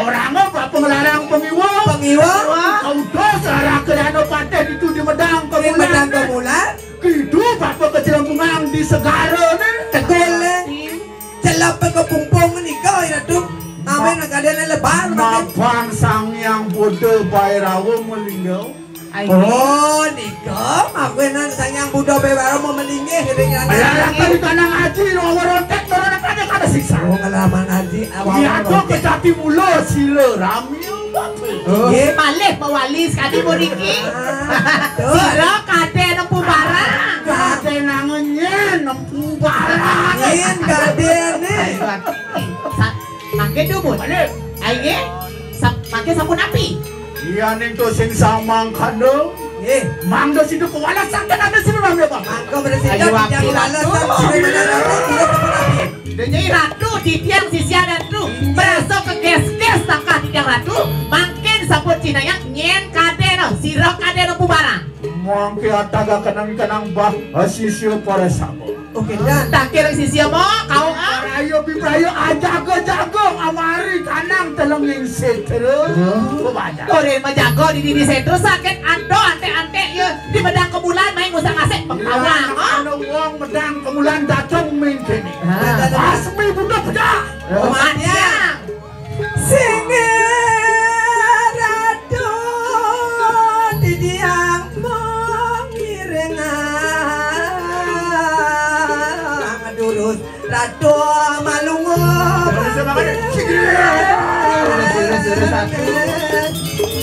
Orangnya bapo ngelarang pengiwa. Pengiwa. Auto sarah kerano pati itu di medang Medang kemulan. kemulan. Kidu bapo kecelembungan di segara nih. Tegol celap ke pumpung nih kau ratu. Amin nagadian lebar makan. Mapan sang yang bodoh Bairawo melingau. Oh, Niko, makuin sang yang Buddha Bairawo mau melingih dengan Malarang tadi kanang aji noworontek noronak ada kada siksa. Oh, ngalaman haji awal. Iya tuh kejati mulo sila rami Oh, Malih mawali sekali mo Riki. betul. Sira kade nempu barang. kate nangenyen nempu barang. Ingin kadir nih. Mangke dumut. Balik. Aye. mangke sampun api. Iya ning to sing samang kandung. Mangga sido kuwala sangkan ada sino rame bang. Mangga bersih Ayo, dan Aki, balas Ratu. dan Ratu di tiang sisian ratu merasa ke ges-ges tangkah di tiang ratu makin sampun cinayang nyen kadeno sirok kadeno pubarang. Mangke ataga kenang-kenang bah asisio para sabo. Oke dan Tak kira sisio mo kau ah. Ayo bibrayo ajago-jago amari kanang telenging seterus. Kebaca. Koren majago di diri sentro sakit ando ante-ante yo di medang kebulan main ngusah ngasih pengtawang. Ano wong medang kemulan datang main kene. Ah. Asmi budak pedak. Omannya. Ratu di diang mengirengang durus Ratu malungo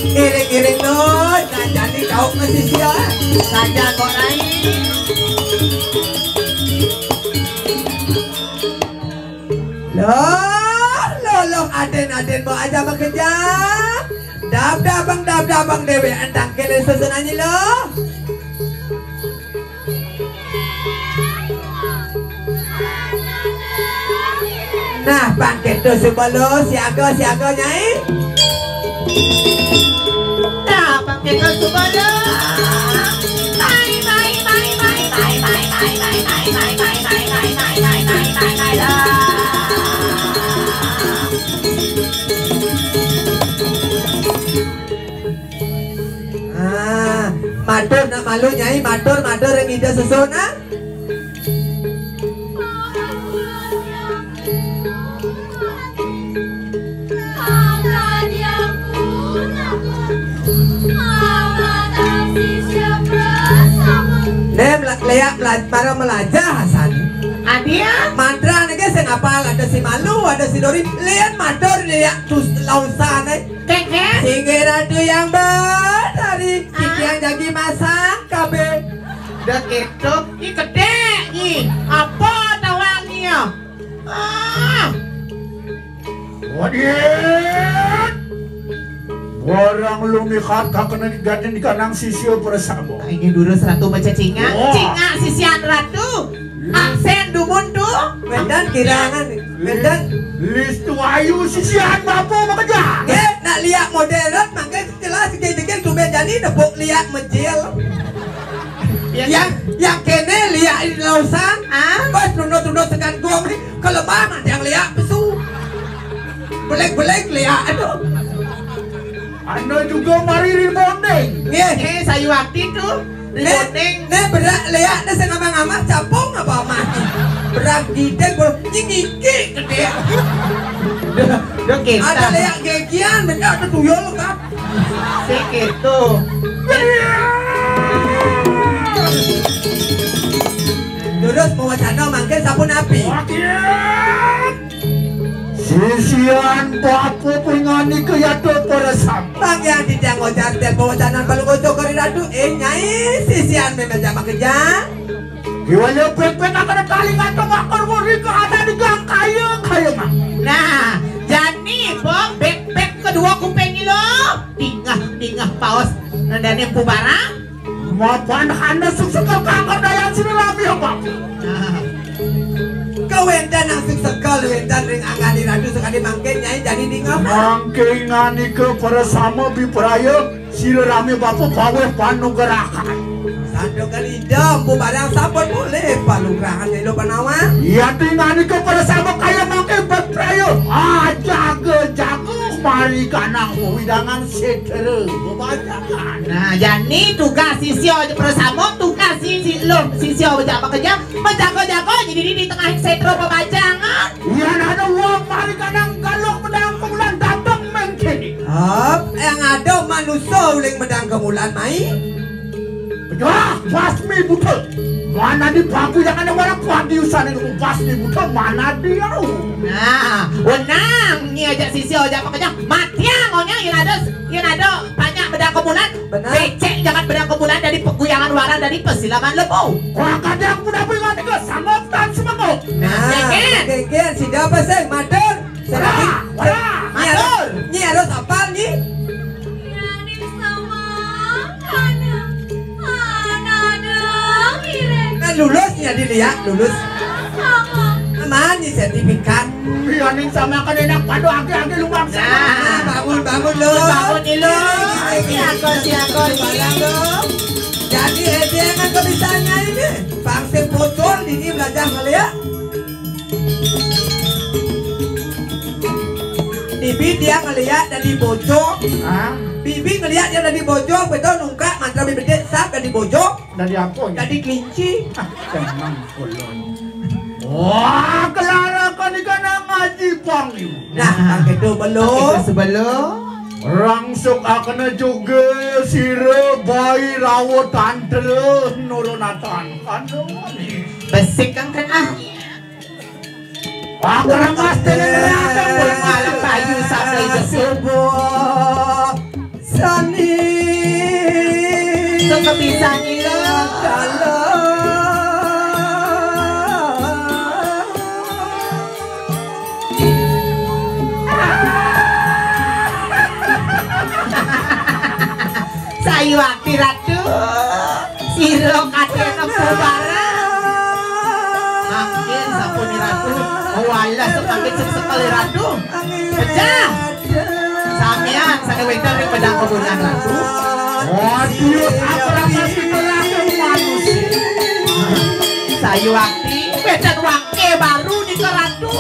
iring-iring loh jadi kau masih siap Saja kok rai. loh aden mau aja bekerja dab-dabang dewe entang kene susunannya loh. Nah, bangkit tuh sebalo siaga nyai. Nah, pakai ke subalo. Matur nak malu nyai, matur yang ida sesona. Nem leak para melajah Hasan. Adia, Mantra nih guys yang apal ada si malu, ada si Dori. Lihat matur lihat terus lausan keke. Singgir ratu yang dari yang jadi masak kabe. Dah itu, ini gede nih. Apa tawangnya? Wadid. Orang lumikat kakena digadin di kanang sisio persabo. Ini dulu seratu baca cinga. Wah. Cinga sisian ratu. Aksen dumun tuh. Medan kirangan Medan. Listu ayu sisian bapo bekerja. Nak lihat modern makanya jelas gede-gede tuh jadi nepuk lihat mejil. Yang kene lihat di lausan, pas tunduk tekan gong nih kalau mama yang lihat pesu. Belek lihat aduh. Anda juga mari ribondeng. Sayu waktu tuh. Ribondeng. Berak lihat saya ngamang-ngamang capung apa mati. Berak gede gol nyingiki gede. Ada lihat gegian benda ada tuyul lengkap. Segitu. Terus mau wacana mangke sabun api. Sisian bapo pengani kayado para sam. Bang yang tidak ngojar dan mau wacana balu gocok kori ratu. Nyai sisian memang jama kerja. Kiwanya pepek akan kali ngato makor wori ke ada di gang kaya mah. Nah, jadi bom bek kedua kuping lo. Dingah paus. Dan yang pubarang. Mapan hana sukses ke kanker daya sini lami apa? Kawendan langsung sekal wendan ring angani ratu sekali mangke nyai jadi dingap. Mangke ngani ke para sama bipraya sila rami bapo pawe panugerakan. Sando kali jambu barang sabun boleh palugrahan nyai lo panawa. Iya tingani ke para sama kaya mangke bipraya. Jago mari kanang widangan setere bebajakan. Nah, jadi tugas sisio bersama tugas sisio berjaga kerja menjago-jago jadi di tengah setro pembajangan. Iya ada uang mari kanang galok pedang kemulan datang mengkini. Yang ada manusia uling medang kemulan mai. Wah, basmi butuh. Mana di baku yang ada orang kuat di usaha itu basmi butuh mana dia? Nah, wenang ni aja sisi aja makanya matiang onya yang ada banyak bedang kemulan. Becek jangan bedang kemulan dari peguyangan waran dari pesilaman lepo. Kau kadang mudah pengen itu sama tan semangkuk. Nah, Gegen si dapat sih matur. Matur. Nyi harus apal nih. dia lulus. Mana sertifikat? Biarin sama kan enak padu agi-agi lu bangsa. Nah, bangun lu. Bangun nih lu. Siakon. Jadi edengan kebisaannya ini. Bangsa bocor ini belajar ngeliat. Bibi dia ngeliat dari bojong. Bibi ngeliat dia dari bojong, betul nungkak mantra bibi sak dari bojong. Dari apa? Dari kelinci. Tenang kolon. Wah, kelara kan ikan ngaji pang ibu. Nah, itu belum. Sebelum Rangsuk akan juga sire bayi rawat tante nurunatan kan besik kan ah. Wah, kurang pasti nih Malam kayu sampai sebuah sani. Itu bisa nih lo. Sayu akti ratu siro kate nempu barang makin sampuni ratu wala sepangit sekali ratu pecah samian sana waiter yang pedang kebunan ratu waduh apa pasti terlalu manusia sayu akti beda wangke baru di ratu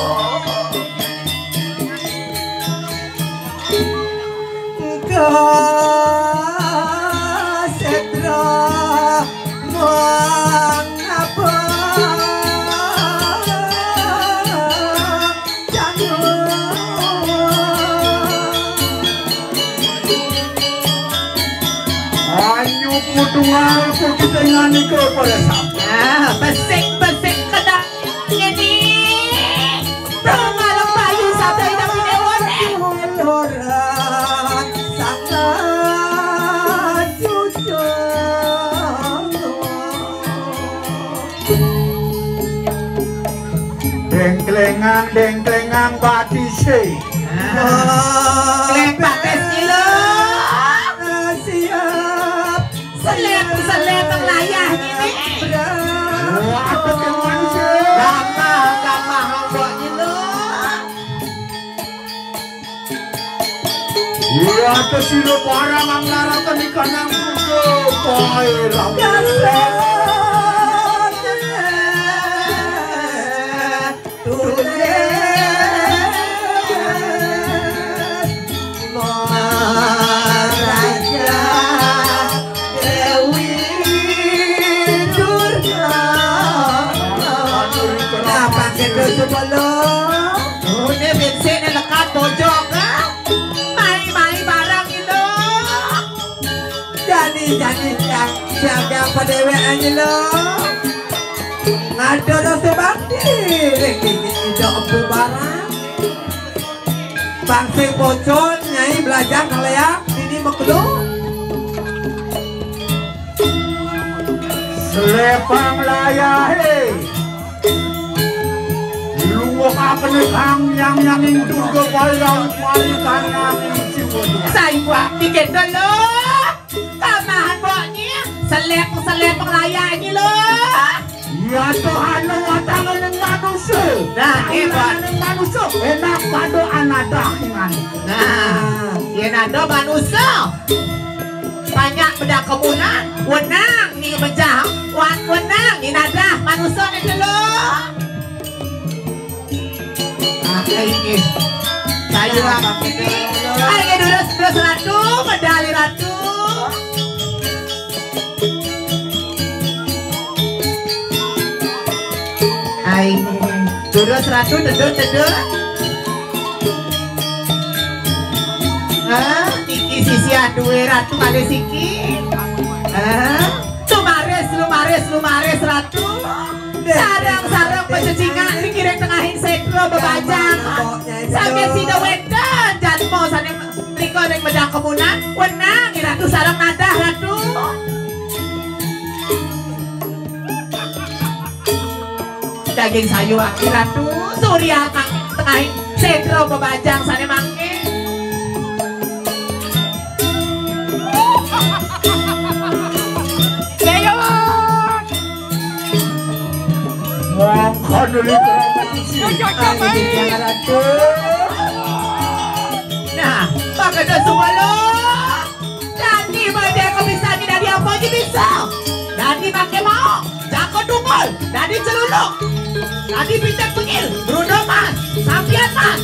Kutungan ko kita ngani ko pada sama. Besik kena ini. Malam bayu sampai dah dewan. Orang sangat jujur. Dengklengang batise. Kleng bates kilo. Selep layah ini. Wah, ketemuan sih. Gamah hambanya lo. Iya, kesini parang ang narakan ikan ang puso. Pairang. Ini bensin yang lekat bojong mai barang itu Jadi siapa padewean lo ngado dosa bakti itu apu barang bangsa bocor nyai belajar ngeliat ini maklu Selepang layahe. Luwak akan yang durga pairang marikan namin si bodoh. saya buat bikin dulu tamahan boknya selep penglaya ini lo Ya Tuhan watangan ng manusia. Nah, hebat. Ng manusia. Enak pado anadahingan. nah yan ada manusia banyak beda kebunan wenang ni menjah wenang ni nada manusia ni dulu ini kayu apa ayo dulu ratu medali ratu ayo dulu ratu dedek Niki sisi aduwe ratu kali siki lumares ratu sarang pencecingan pikirin tengahin sekro bebajang sampai sida wedan jatmo saning riko ning medang kemunan wenang ratu sarang nadah ratu daging sayu aki ratu surya tengahin sekro bebajang saning mangke Kaduli keramangsi. Nah, pakai dah semua lo. Nanti dia kau bisa ni dari apa je bisa. Nanti pakai mau, jago dungul, nanti celuluk, nanti pintar pengil, Bruno mas, sampian mas.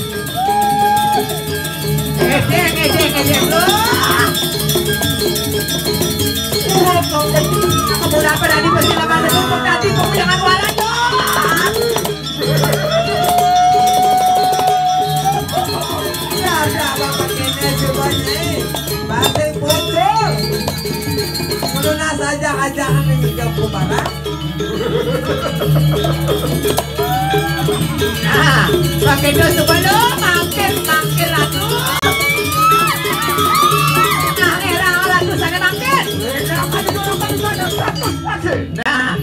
Edeng lo. Kamu dapat nanti persilakan untuk nanti kamu jangan waras dong. Ada bapak kene semuanya. Batik bocor. Meluna saja ajakan menjadi kubaran. Nah, pakai dos sebelum mampir ratu. Nah,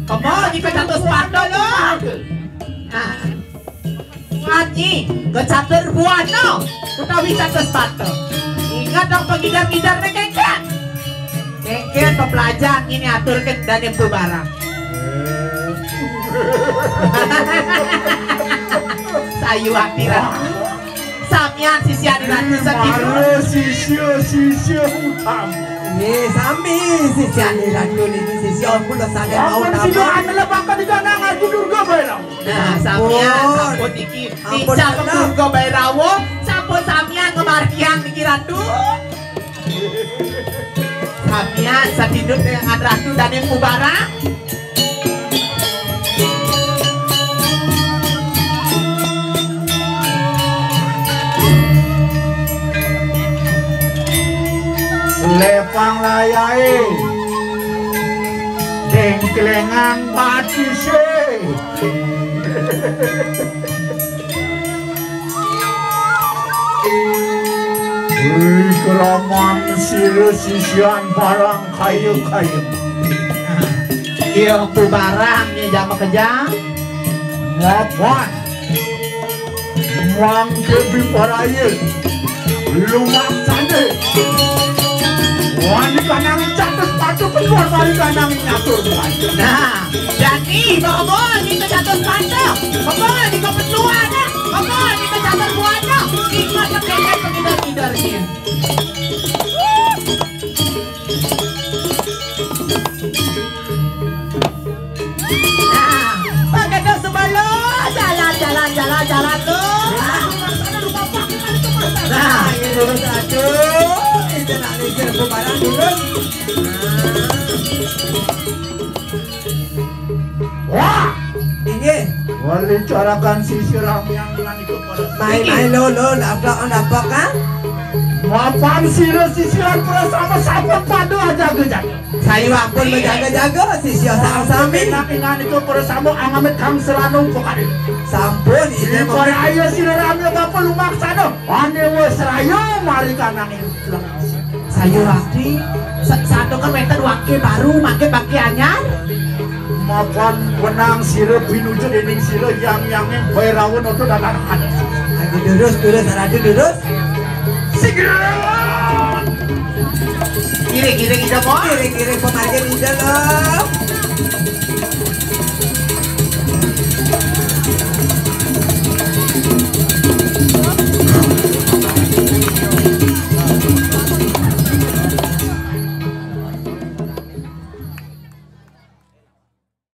kamu jika satu sepatu lo. Nah, ngaji ke catur buana, kita bisa ke sepatu. Ingat dong pengidar-ngidar nih kengken. Kengken pepelajar ini atur ke dan itu barang. Sayu akhirat. Samian sisian ratu segitu. Sisio utang. Ye sami sisi ani racun ini sisi om pun sadar mau Sino nama. ang nalabakan di kana nga Durga Bayraw. Nah, samian sampun iki dicat ke Durga Bayrawo, sampun samian ngemarkian pikiran tuh. Samian satindut dengan ratu dan yang kubarang. Lepang layai Dengklengang patise Keramang sisian barang kayu-kayu. Iya kubarang nih jama kejam. Ngapan Mang kebi parayin Lumak sande Wani kanangin catus patu keluar balik kanangin nyatur bukan. Nah, jadi kamu ini kecatur pantau, kamu ini kebetulan, kamu ini kecatur buana, ingat kekayaan pengidar-ngidarnya. Nah, pakai dos sebalo, jalan lo. Nah, ini lurus aduh. Itu nak lejar kubaran lurus. Wah, Ini wali carakan sisi yang nani kepada main lolo apa kan? Mapan sisian bersama sama padu aja gejak. Saya ampun menjaga-jaga sisi sang sami. Ingat itu bersama angamet kang seranung kokade. Sampun Ini ini kore ayo sirami bapak lumak sana. Ane wes rayo mari kanangin. sayur hati, satu kan meter wakil baru, makin pakaiannya. Mapan wenang sire pinuju dening sire yang bayrawan itu dalam hati. lagi lurus aradu lurus. Kiri-kiri kita mau. Kiri-kiri pemargin di dalam.